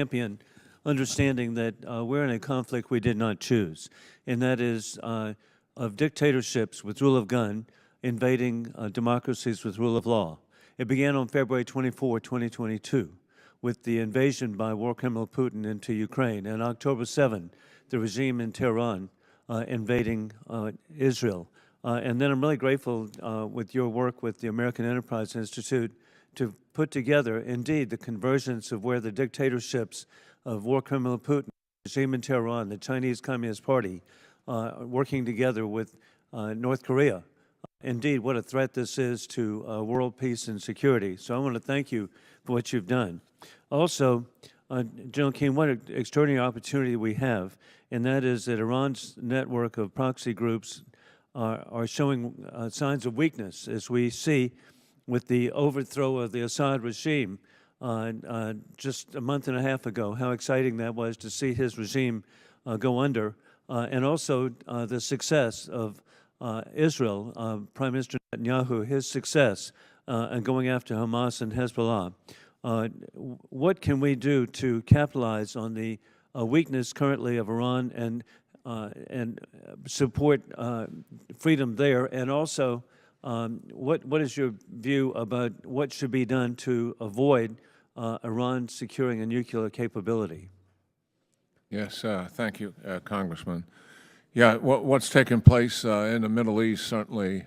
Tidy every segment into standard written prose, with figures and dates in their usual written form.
champion understanding that we're in a conflict we did not choose, and that is of dictatorships with rule of gun invading democracies with rule of law. It began on February 24, 2022, with the invasion by war criminal Putin into Ukraine, and October 7, the regime in Tehran invading Israel. And then I'm really grateful with your work with the American Enterprise Institute to put together, indeed, the convergence of where the dictatorships of war criminal Putin, the regime in Tehran, the Chinese Communist Party, working together with North Korea. Indeed, what a threat this is to world peace and security. So I want to thank you for what you've done. Also, General Keane, what an extraordinary opportunity we have, and that is that Iran's network of proxy groups are showing signs of weakness, as we see with the overthrow of the Assad regime just a month and a half ago. How exciting that was to see his regime go under, and also the success of Israel, Prime Minister Netanyahu, his success in going after Hamas and Hezbollah. What can we do to capitalize on the weakness currently of Iran and support freedom there? And also, what is your view about what should be done to avoid Iran securing a nuclear capability? Yes, thank you, Congressman. Yeah, what's taken place in the Middle East certainly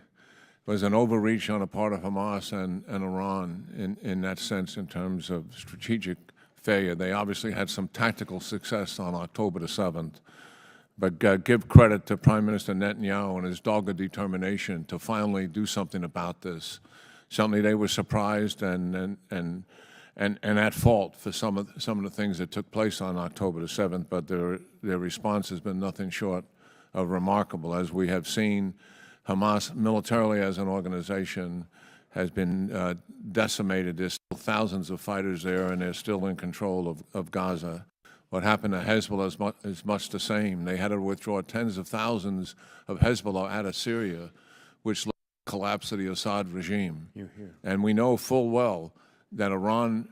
was an overreach on the part of Hamas and Iran in that sense in terms of strategic failure. They obviously had some tactical success on October the 7th, but give credit to Prime Minister Netanyahu and his dogged determination to finally do something about this. Certainly they were surprised and at fault for some of the things that took place on October the 7th, but their response has been nothing short of remarkable. As we have seen, Hamas militarily as an organization has been decimated. There's still thousands of fighters there, and they're still in control of Gaza. What happened to Hezbollah is much the same. They had to withdraw tens of thousands of Hezbollah out of Syria, which led to the collapse of the Assad regime. And we know full well that Iran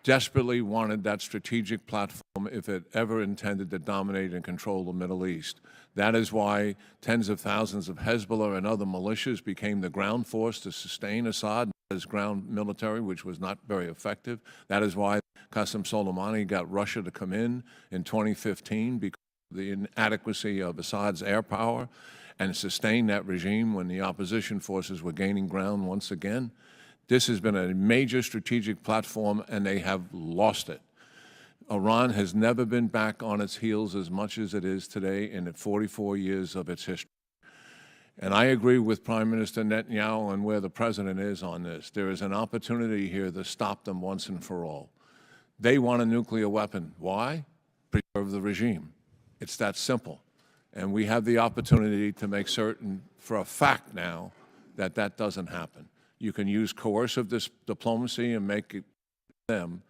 desperately wanted that strategic platform if it ever intended to dominate and control the Middle East. That is why tens of thousands of Hezbollah and other militias became the ground force to sustain Assad as ground military, which was not very effective. That is why Qasem Soleimani got Russia to come in 2015 because of the inadequacy of Assad's air power and sustain that regime when the opposition forces were gaining ground once again. This has been a major strategic platform, and they have lost it. Iran has never been back on its heels as much as it is today in the 44 years of its history. And I agree with Prime Minister Netanyahu and where the President is on this. There is an opportunity here to stop them once and for all. They want a nuclear weapon. Why? Preserve the regime. It's that simple. And we have the opportunity to make certain for a fact now that that doesn't happen. You can use coercive diplomacy and make it them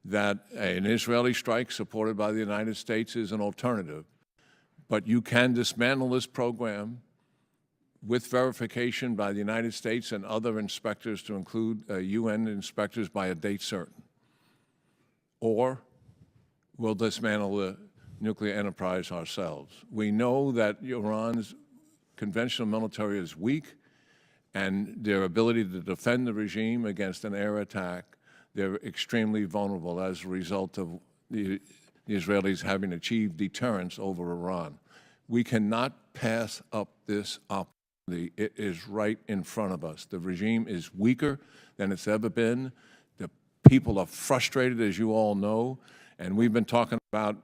that an Israeli strike supported by the United States is an alternative. But you can dismantle this program with verification by the United States and other inspectors, to include UN inspectors, by a date certain. Or we'll dismantle the nuclear enterprise ourselves. We know that Iran's conventional military is weak, and their ability to defend the regime against an air attack, they're extremely vulnerable as a result of the Israelis having achieved deterrence over Iran. We cannot pass up this opportunity. It is right in front of us. The regime is weaker than it's ever been. The people are frustrated, as you all know, and we've been talking about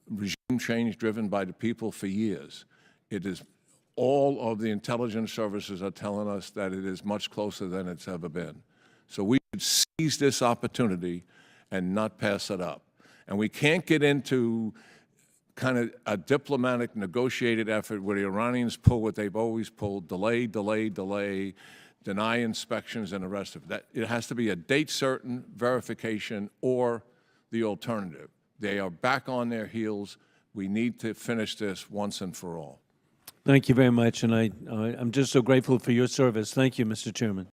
regime change driven by the people for years. It is all of the intelligence services are telling us that it is much closer than it's ever been. So we should seize this opportunity and not pass it up. And we can't get into kind of a diplomatic negotiated effort where the Iranians pull what they've always pulled: delay, delay, delay, deny inspections, and the rest of that. It has to be a date certain verification or the alternative. They are back on their heels. We need to finish this once and for all. Thank you very much, and I'm just so grateful for your service. Thank you, Mr. Chairman.